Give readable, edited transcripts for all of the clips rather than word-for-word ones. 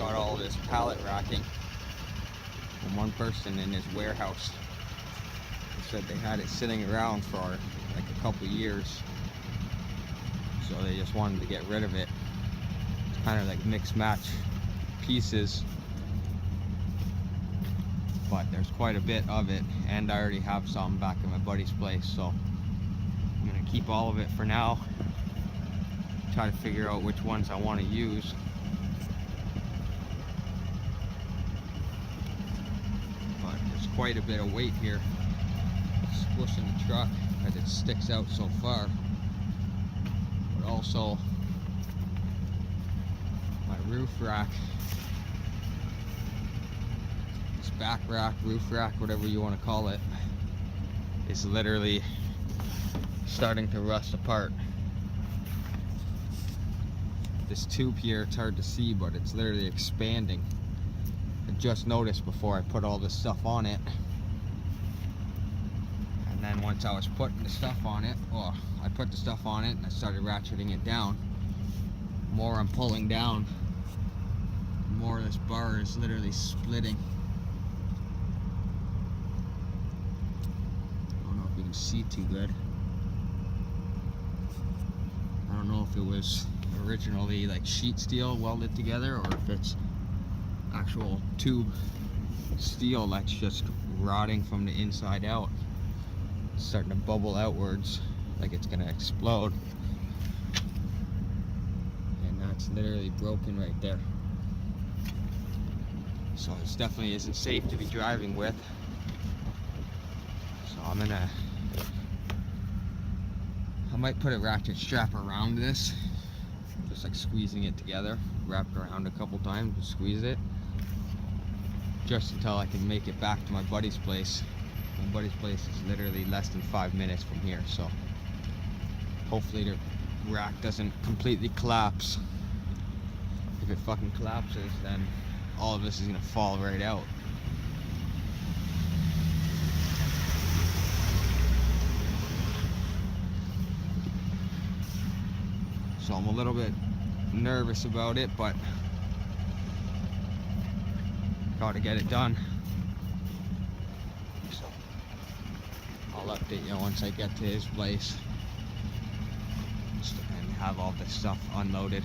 got all this pallet racking from one person in his warehouse. They said they had it sitting around for like a couple years, so they just wanted to get rid of it. It's kind of like mixed match pieces, but there's quite a bit of it, and I already have some back at my buddy's place, so I'm gonna keep all of it for now. Try to figure out which ones I want to use. But there's quite a bit of weight here squishing the truck as it sticks out so far. But also my roof rack, this back rack, roof rack, whatever you want to call it, is literally starting to rust apart. This tube here, it's hard to see, but it's literally expanding. I just noticed before I put all this stuff on it. And then once I was putting the stuff on it, I put the stuff on it and I started ratcheting it down. The more I'm pulling down, the more this bar is literally splitting. I don't know if you can see too good. I don't know if it was originally like sheet steel welded together, or if it's actual tube steel that's just rotting from the inside out. It's starting to bubble outwards like it's gonna explode, and that's literally broken right there. So this definitely isn't safe to be driving with. So I might put a ratchet strap around this, just like squeezing it together, wrap it around a couple times and squeeze it, just until I can make it back to my buddy's place. My buddy's place is literally less than 5 minutes from here, so hopefully the rack doesn't completely collapse. If it fucking collapses, then all of this is gonna fall right out. So I'm a little bit nervous about it, but gotta get it done. So I'll update you once I get to his place and have all this stuff unloaded.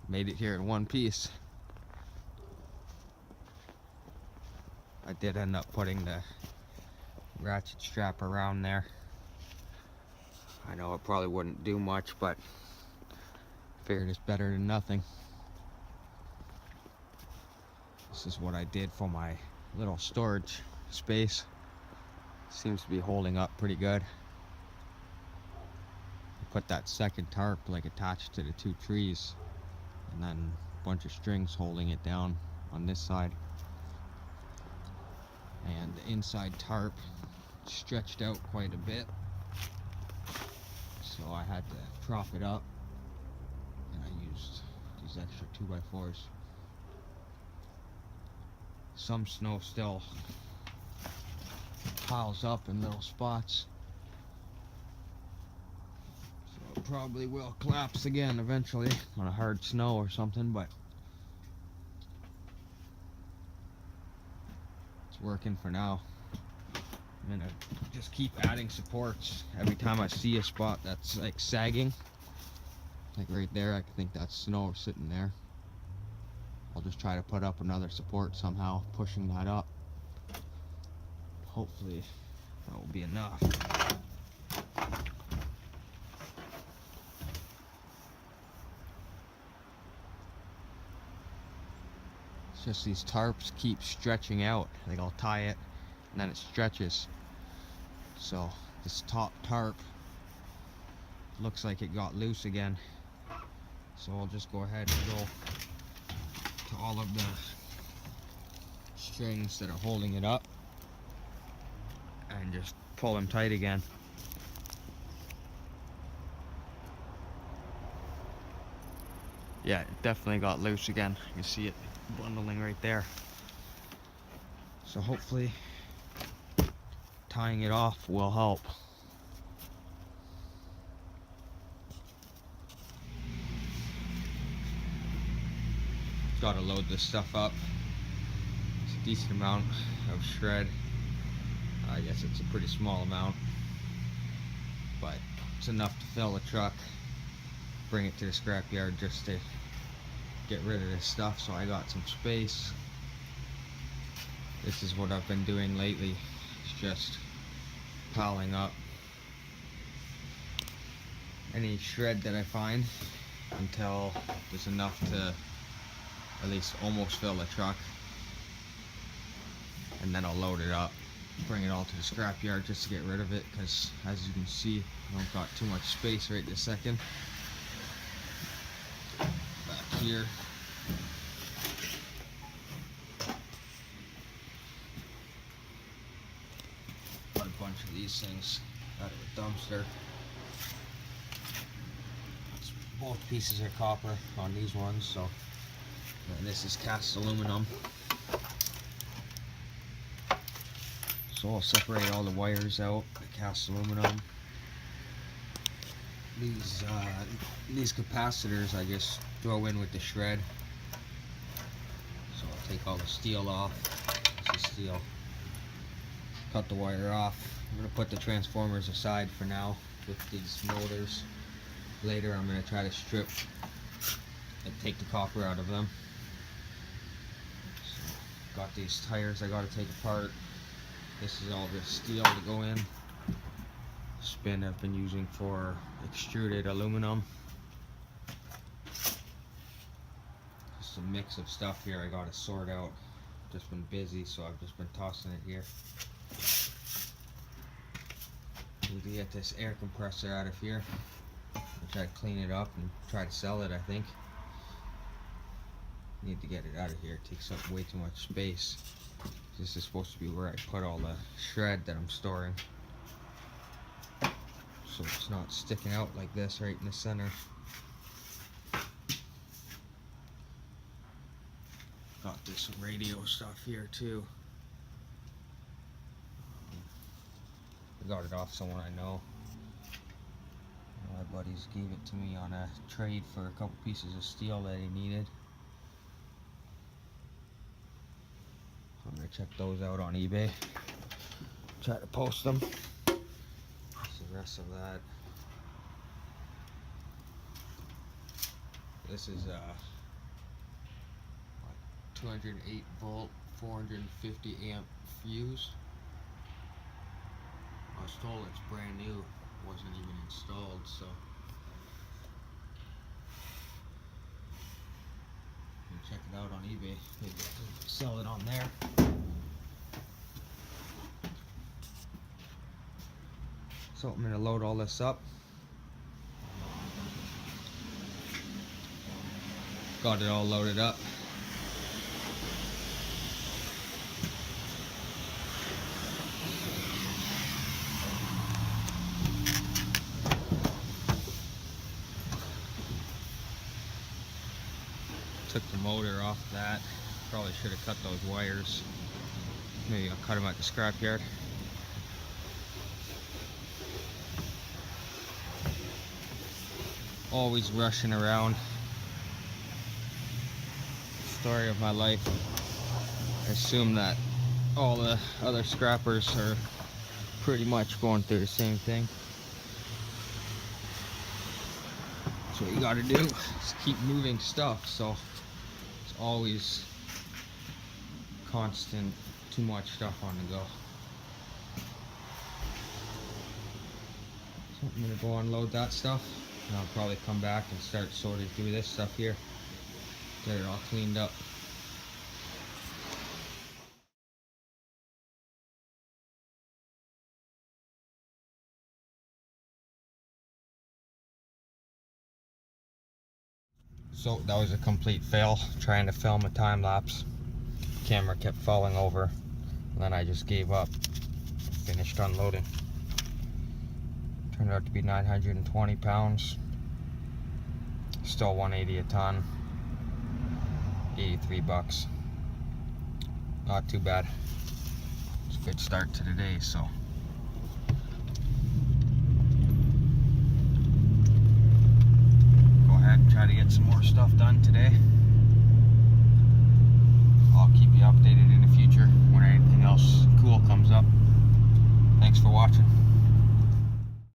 Made it here in one piece. I did end up putting the ratchet strap around there. I know it probably wouldn't do much, but figured it's better than nothing. This is what I did for my little storage space. Seems to be holding up pretty good. I put that second tarp like attached to the two trees, and then a bunch of strings holding it down on this side. And the inside tarp stretched out quite a bit, so I had to prop it up, and I used these extra 2x4s. Some snow still piles up in little spots, so it probably will collapse again eventually on a hard snow or something, but it's working for now. I'm gonna just keep adding supports every time I see a spot that's like sagging, like right there. I think that's snow sitting there. I'll just try to put up another support somehow, pushing that up. Hopefully that will be enough. It's just these tarps keep stretching out. Like I'll tie it and then it stretches. So this top tarp looks like it got loose again. So I'll just go ahead and go to all of the strings that are holding it up and just pull them tight again. Yeah, it definitely got loose again. You can see it bundling right there. So hopefully tying it off will help. Gotta load this stuff up. It's a decent amount of shred. I guess it's a pretty small amount, but it's enough to fill a truck, bring it to the scrapyard just to get rid of this stuff so I got some space. This is what I've been doing lately. It's just piling up any shred that I find until there's enough to at least almost fill a truck, and then I'll load it up, bring it all to the scrapyard just to get rid of it, because as you can see, I don't got too much space right this second. Back here, got a bunch of these things out of the dumpster. Both pieces are copper on these ones, so, and this is cast aluminum. So I'll separate all the wires out, the cast aluminum. These capacitors I just throw in with the shred. So I'll take all the steel off. This is steel. Cut the wire off. I'm going to put the transformers aside for now with these motors. Later I'm going to try to strip and take the copper out of them. So, got these tires I got to take apart. This is all the steel to go in. Spin I've been using for extruded aluminum. Just a mix of stuff here I got to sort out. Just been busy, so I've just been tossing it here. Need to get this air compressor out of here. I'll try to clean it up and try to sell it, I think. Need to get it out of here. It takes up way too much space. This is supposed to be where I put all the shred that I'm storing, so it's not sticking out like this right in the center. Got this radio stuff here too. I got it off someone I know. My buddies gave it to me on a trade for a couple pieces of steel that he needed. I'm going to check those out on eBay. Try to post them. That's the rest of that. This is a 208 volt, 450 amp fuse. I was told it's brand new. It wasn't even installed, so. Check it out on eBay. Maybe I can sell it on there. So I'm going to load all this up. Got it all loaded up. Took the motor off that. Probably should have cut those wires. Maybe I'll cut them at the scrapyard. Always rushing around. Story of my life. I assume that all the other scrappers are pretty much going through the same thing. That's what you gotta do, is keep moving stuff, so it's always constant, too much stuff on the go. So I'm gonna go unload that stuff, and I'll probably come back and start sorting through this stuff here, get it all cleaned up. So that was a complete fail, trying to film a time lapse. Camera kept falling over, and then I just gave up. Finished unloading. Turned out to be 920 pounds. Still 180 a ton. 83 bucks. Not too bad. It's a good start to the day, so. Go ahead and try to get some more stuff done today. keep you updated.